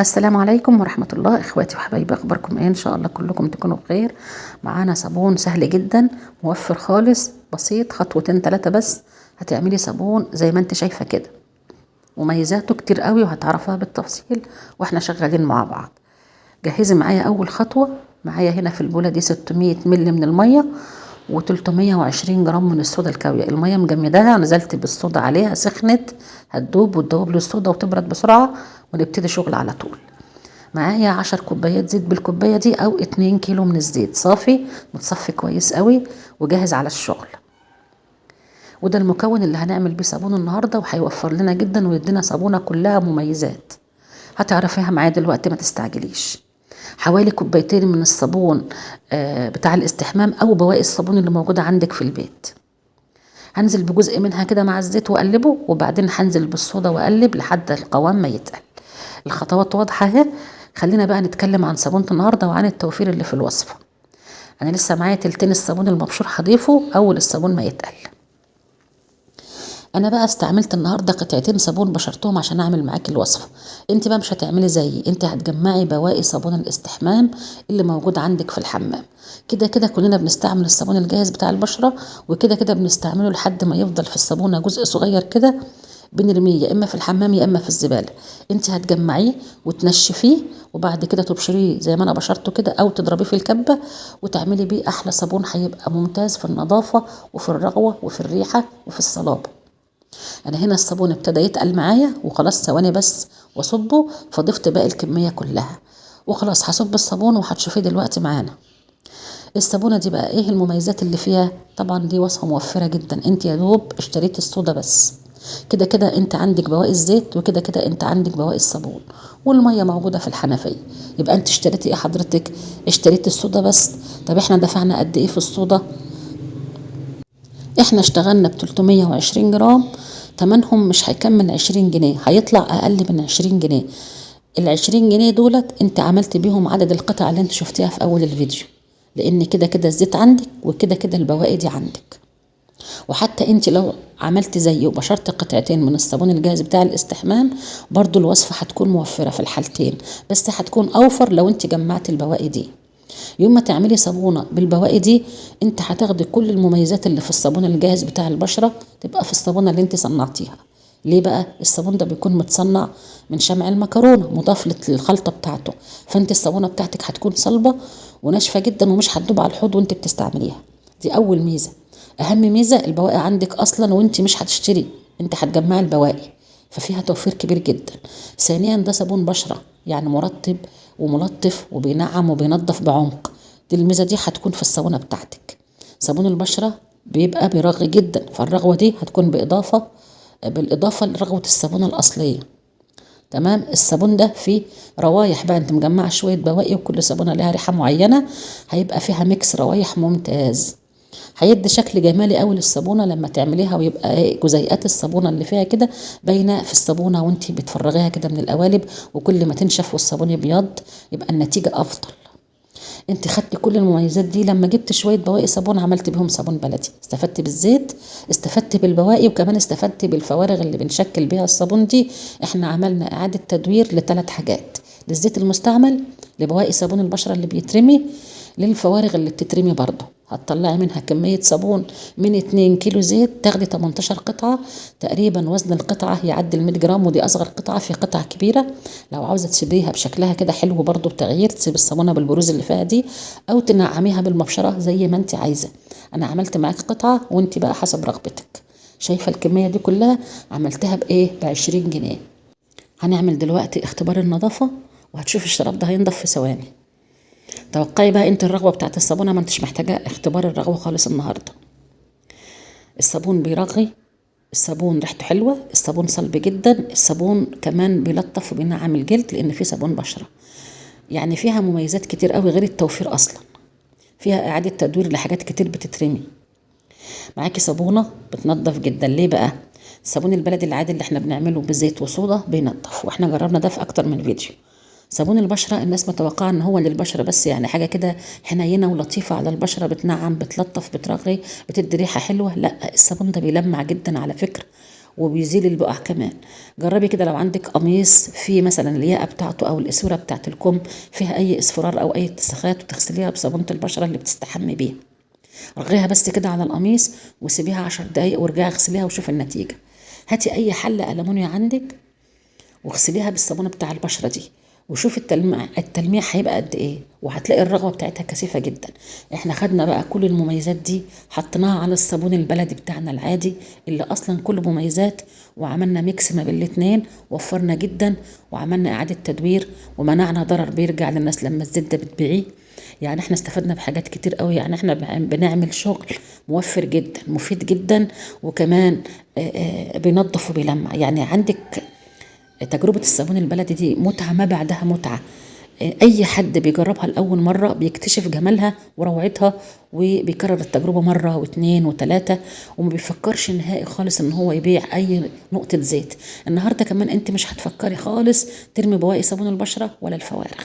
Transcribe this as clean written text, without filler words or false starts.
السلام عليكم ورحمة الله. اخواتي وحبايبي، اخباركم ايه؟ ان شاء الله كلكم تكونوا بخير. معانا صابون سهل جدا، موفر خالص، بسيط، خطوتين 3 بس هتعملي صابون زي ما انت شايفة كده. مميزاته كتير قوي وهتعرفها بالتفصيل واحنا شغالين مع بعض. جهزي معايا اول خطوة. معايا هنا في البولة دي 600 مل من المية و320 جرام من الصودا الكاوية. المية مجمداها، نزلت بالصودا عليها، سخنت، هتدوب وتدوب للصودا وتبرد بسرعة ونبتدي شغل على طول. معايا 10 كوبايات زيت بالكوباية دي او 2 كيلو من الزيت صافي متصفي كويس قوي وجاهز على الشغل. وده المكون اللي هنعمل بيه صابون النهاردة، وهيوفر لنا جدا ويدينا صابونة كلها مميزات هتعرفيها معايا دلوقتي، ما تستعجليش. حوالي كوبايتين من الصابون بتاع الاستحمام او بواقي الصابون اللي موجودة عندك في البيت. هنزل بجزء منها كده مع الزيت واقلبه، وبعدين هنزل بالصودا واقلب لحد القوام ما يتقل. الخطوات واضحة اهي. خلينا بقى نتكلم عن صابونة النهاردة وعن التوفير اللي في الوصفة. انا لسه معايا تلتين الصابون المبشور هضيفه اول الصابون ما يتقل. انا بقى استعملت النهارده قطعتين صابون بشرتهم عشان اعمل معاكي الوصفه. انت بقى مش هتعملي زيي، انت هتجمعي بواقي صابون الاستحمام اللي موجود عندك في الحمام. كده كده كلنا بنستعمل الصابون الجاهز بتاع البشره، وكده كده بنستعمله لحد ما يفضل في الصابونه جزء صغير كده بنرميه يا اما في الحمام يا اما في الزباله. انت هتجمعيه وتنشفيه وبعد كده تبشريه زي ما انا بشرته كده، او تضربيه في الكبه وتعملي بيه احلى صابون، هيبقى ممتاز في النظافه وفي الرغوه وفي الريحه وفي الصلابه. انا هنا الصابون ابتدى يتقل معايا وخلاص، ثواني بس واصبه، فضفت باقي الكميه كلها وخلاص هصب الصابون وهتشوفيه دلوقتي معانا. الصابونه دي بقى ايه المميزات اللي فيها؟ طبعا دي وصفه موفره جدا. انت يا دوب اشتريتي الصودا بس، كده كده انت عندك بواقي الزيت، وكده كده انت عندك بواقي الصابون، والميه موجوده في الحنفيه. يبقى انت اشتريتي ايه حضرتك؟ اشتريتي الصودا بس. طب احنا دفعنا قد ايه في الصودا؟ احنا اشتغلنا ب 320 جرام، تمنهم مش هيكمل 20 جنيه، هيطلع اقل من 20 جنيه. ال20 جنيه دولت انت عملت بيهم عدد القطع اللي انت شفتيها في اول الفيديو، لان كده كده الزيت عندك وكده كده البواقي دي عندك. وحتى انت لو عملت زي وبشرت قطعتين من الصابون الجاهز بتاع الاستحمام، برضو الوصفة هتكون موفرة في الحالتين، بس هتكون اوفر لو انت جمعت البواقي دي. يوم ما تعملي صابونه بالبواقي دي، انت هتاخدي كل المميزات اللي في الصابون الجاهز بتاع البشره تبقى في الصابونه اللي انت صنعتيها. ليه بقى؟ الصابون ده بيكون متصنع من شمع المكرونه مضاف للخلطه بتاعته، فانت الصابونه بتاعتك هتكون صلبه وناشفه جدا ومش هتدوب على الحوض وانت بتستعمليها. دي اول ميزه. اهم ميزه البواقي عندك اصلا وانت مش هتشتري، انت هتجمعي البواقي، ففيها توفير كبير جدا. ثانيا ده صابون بشره، يعني مرطب وملطف وبينعم وبينظف بعمق. دي الميزه دي هتكون في الصابونه بتاعتك. صابون البشره بيبقى بيرغي جدا، فالرغوه دي هتكون بالاضافه لرغوه الصابونه الاصليه. تمام. الصابون ده فيه روايح بقى، انت مجمعه شويه بواقي وكل صابونه لها ريحه معينه، هيبقى فيها ميكس روايح ممتاز. هيدي شكل جمالي قوي للصابونه لما تعمليها، ويبقى جزيئات الصابونه اللي فيها كده باينه في الصابونه وانت بتفرغيها كده من القوالب، وكل ما تنشف والصابون يبيض يبقى النتيجه افضل. انت خدتي كل المميزات دي لما جبت شويه بواقي صابون عملت بيهم صابون بلدي، استفدت بالزيت، استفدت بالبواقي، وكمان استفدت بالفوارغ اللي بنشكل بيها الصابون دي. احنا عملنا اعاده تدوير ل3 حاجات: للزيت المستعمل، لبواقي صابون البشره اللي بيترمي، للفوارغ اللي بتترمي برضه. هتطلعي منها كمية صابون من 2 كيلو زيت تاخدي 18 قطعة تقريبا. وزن القطعة يعدي 100 جرام، ودي أصغر قطعة، في قطعة كبيرة لو عاوزة تسيبيها بشكلها كده حلو برضه بتغيير، تسيب الصابونة بالبروز اللي فيها دي، أو تنعميها بالمبشرة زي ما انت عايزة. أنا عملت معاك قطعة وانت بقى حسب رغبتك. شايفة الكمية دي كلها عملتها بإيه؟ ب20 جنيه. هنعمل دلوقتي اختبار النظافة وهتشوف الشراب ده هينضف في ثواني. توقعي بقى انت الرغوه بتاعت الصابونه، ما انتش محتاجه اختبار الرغوه خالص النهارده. الصابون بيرغي، الصابون ريحته حلوه، الصابون صلب جدا، الصابون كمان بيلطف وبينعم الجلد لان فيه صابون بشره. يعني فيها مميزات كتير قوي غير التوفير اصلا. فيها اعاده تدوير لحاجات كتير بتترمي. معاكي صابونه بتنضف جدا. ليه بقى؟ الصابون البلدي العادي اللي احنا بنعمله بزيت وصودا بينضف، واحنا جربنا ده في اكتر من فيديو. صابون البشرة الناس متوقعة ان هو للبشرة بس، يعني حاجة كده حنينة ولطيفة على البشرة، بتنعم بتلطف بترغي بتدي ريحة حلوة. لا، الصابون ده بيلمع جدا على فكرة، وبيزيل البقع كمان. جربي كده لو عندك قميص فيه مثلا الياقه بتاعته او الاسوره بتاعت الكم فيها اي اصفرار او اي اتساخات، وتغسليها بصابونه البشره اللي بتستحمي بيها. رغيها بس كده على القميص وسيبيها 10 دقايق وارجعي اغسليها وشوفي النتيجه. هاتي اي حله ألمونيا عندك واغسليها بالصابونه بتاع البشره دي وشوفي التلميع هيبقى قد ايه، وهتلاقي الرغوه بتاعتها كثيفه جدا. احنا خدنا بقى كل المميزات دي حطيناها على الصابون البلدي بتاعنا العادي اللي اصلا كله مميزات، وعملنا ميكس ما بين الاتنين، وفرنا جدا وعملنا اعاده تدوير ومنعنا ضرر بيرجع للناس لما الزيت ده بتبيعيه. يعني احنا استفدنا بحاجات كتير قوي. يعني احنا بنعمل شغل موفر جدا مفيد جدا، وكمان بينظف وبيلمع. يعني عندك تجربة الصابون البلدي دي متعة ما بعدها متعة. أي حد بيجربها لأول مرة بيكتشف جمالها وروعتها، وبيكرر التجربة مرة واثنين وثلاثة، وما بيفكرش نهائي خالص إن هو يبيع أي نقطة زيت. النهاردة كمان أنت مش هتفكري خالص ترمي بواقي صابون البشرة ولا الفوارغ.